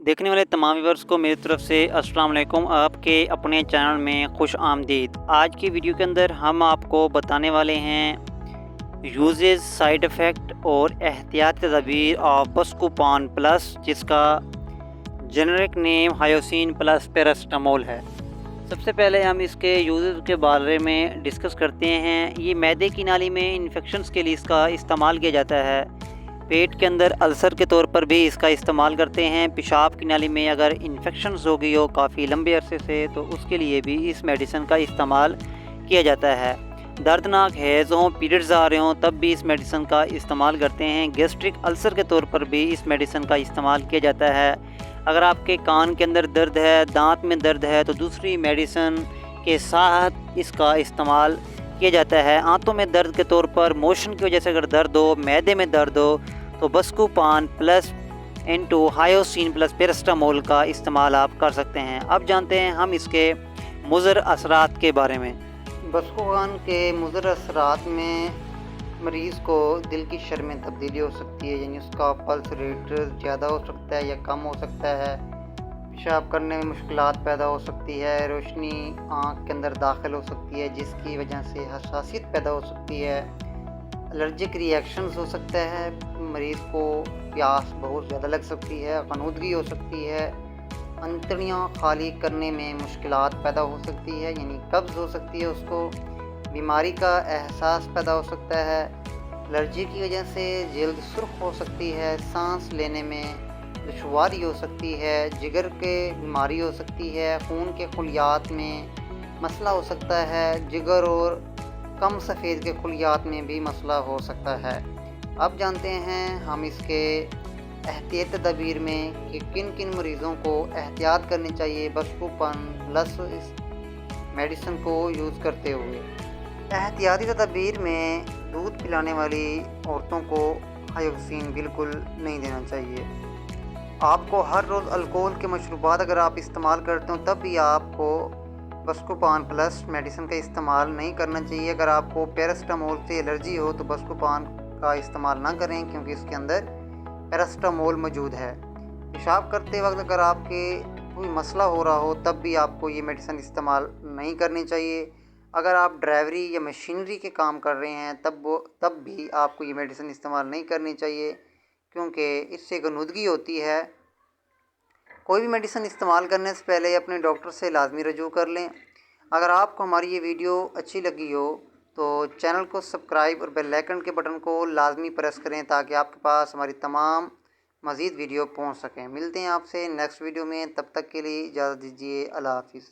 देखने वाले तमाम व्यूअर्स को मेरी तरफ से अस्सलाम वालेकुम। आपके अपने चैनल में खुश आमदीद। आज की वीडियो के अंदर हम आपको बताने वाले हैं यूजेस, साइड इफ़ेक्ट और एहतियाती तदबीर ऑफ बस्कोपान प्लस, जिसका generic name hyoscine plus paracetamol है। सबसे पहले हम इसके यूजेस के बारे में डिस्कस करते हैं। ये मैदे की नाली में इन्फेक्शंस के लिए इसका इस्तेमाल किया जाता है। पेट के अंदर अल्सर के तौर पर भी इसका इस्तेमाल करते हैं। पेशाब की नाली में अगर इन्फेक्शंस हो गई हो काफ़ी लंबे अरसे से, तो उसके लिए भी इस मेडिसिन का इस्तेमाल किया जाता है। दर्दनाक हैज़ हों, पीरियड्स आ रहे हों, तब भी इस मेडिसिन का इस्तेमाल करते हैं। गैस्ट्रिक अल्सर के तौर पर भी इस मेडिसिन का इस्तेमाल किया जाता है। अगर आपके कान के अंदर दर्द है, दांत में दर्द है, तो दूसरी मेडिसिन के साथ इसका इस्तेमाल किया जाता है। आंतों में दर्द के तौर पर, मोशन की वजह से अगर दर्द हो, मैदे में दर्द हो, तो बस्कोपान plus into hyoscine plus paracetamol का इस्तेमाल आप कर सकते हैं। अब जानते हैं हम इसके मुज़र असरात के बारे में। बस्कोपान के मुज़र असरात में मरीज़ को दिल की शरह में तब्दीली हो सकती है, यानी उसका पल्स रेट ज़्यादा हो सकता है या कम हो सकता है। पेशाब करने में मुश्किलात पैदा हो सकती है। रोशनी आँख के अंदर दाखिल हो सकती है, जिसकी वजह से हसासियत पैदा हो सकती है। एलर्जिक रिएक्शंस हो सकता है। मरीज़ को प्यास बहुत ज़्यादा लग सकती है, ख़नूदगी हो सकती है। अंतड़ियाँ खाली करने में मुश्किलात पैदा हो सकती है, यानी कब्ज़ हो सकती है उसको। बीमारी का एहसास पैदा हो सकता है। एलर्जी की वजह से जल्द सुर्ख हो सकती है। सांस लेने में दुश्वारी हो सकती है। जिगर के बीमारी हो सकती है। खून के खुलियात में मसला हो सकता है। जिगर और कम सफ़ेद के खुलियात में भी मसला हो सकता है। अब जानते हैं हम इसके एहतियाती तदबीर में कि किन किन मरीज़ों को एहतियात करनी चाहिए बस्कोपान प्लस इस मेडिसिन को यूज़ करते हुए। एहतियाती तदबीर में दूध पिलाने वाली औरतों को हायोसिन बिल्कुल नहीं देना चाहिए। आपको हर रोज़ अल्कोहल के मशरूबात अगर आप इस्तेमाल करते हो, तब भी आपको बस्कोपान प्लस मेडिसिन का इस्तेमाल नहीं करना चाहिए। अगर आपको पैरासिटामोल से एलर्जी हो तो बस्कोपान का इस्तेमाल ना करें, क्योंकि इसके अंदर पैरासिटामोल मौजूद है। पेशाब करते वक्त अगर आपके कोई मसला हो रहा हो, तब भी आपको ये मेडिसिन इस्तेमाल नहीं करनी चाहिए। अगर आप ड्राइवरी या मशीनरी के काम कर रहे हैं, तब भी आपको ये मेडिसिन इस्तेमाल नहीं करनी चाहिए, क्योंकि इससे ग़नूदगी होती है। कोई भी मेडिसिन इस्तेमाल करने से पहले अपने डॉक्टर से लाजमी रजू कर लें। अगर आपको हमारी ये वीडियो अच्छी लगी हो तो चैनल को सब्सक्राइब और बेल आइकन के बटन को लाजमी प्रेस करें, ताकि आपके पास हमारी तमाम मज़ीद वीडियो पहुंच सकें। मिलते हैं आपसे नेक्स्ट वीडियो में, तब तक के लिए इजाज़त दीजिए। अल्लाह हाफ़िज़।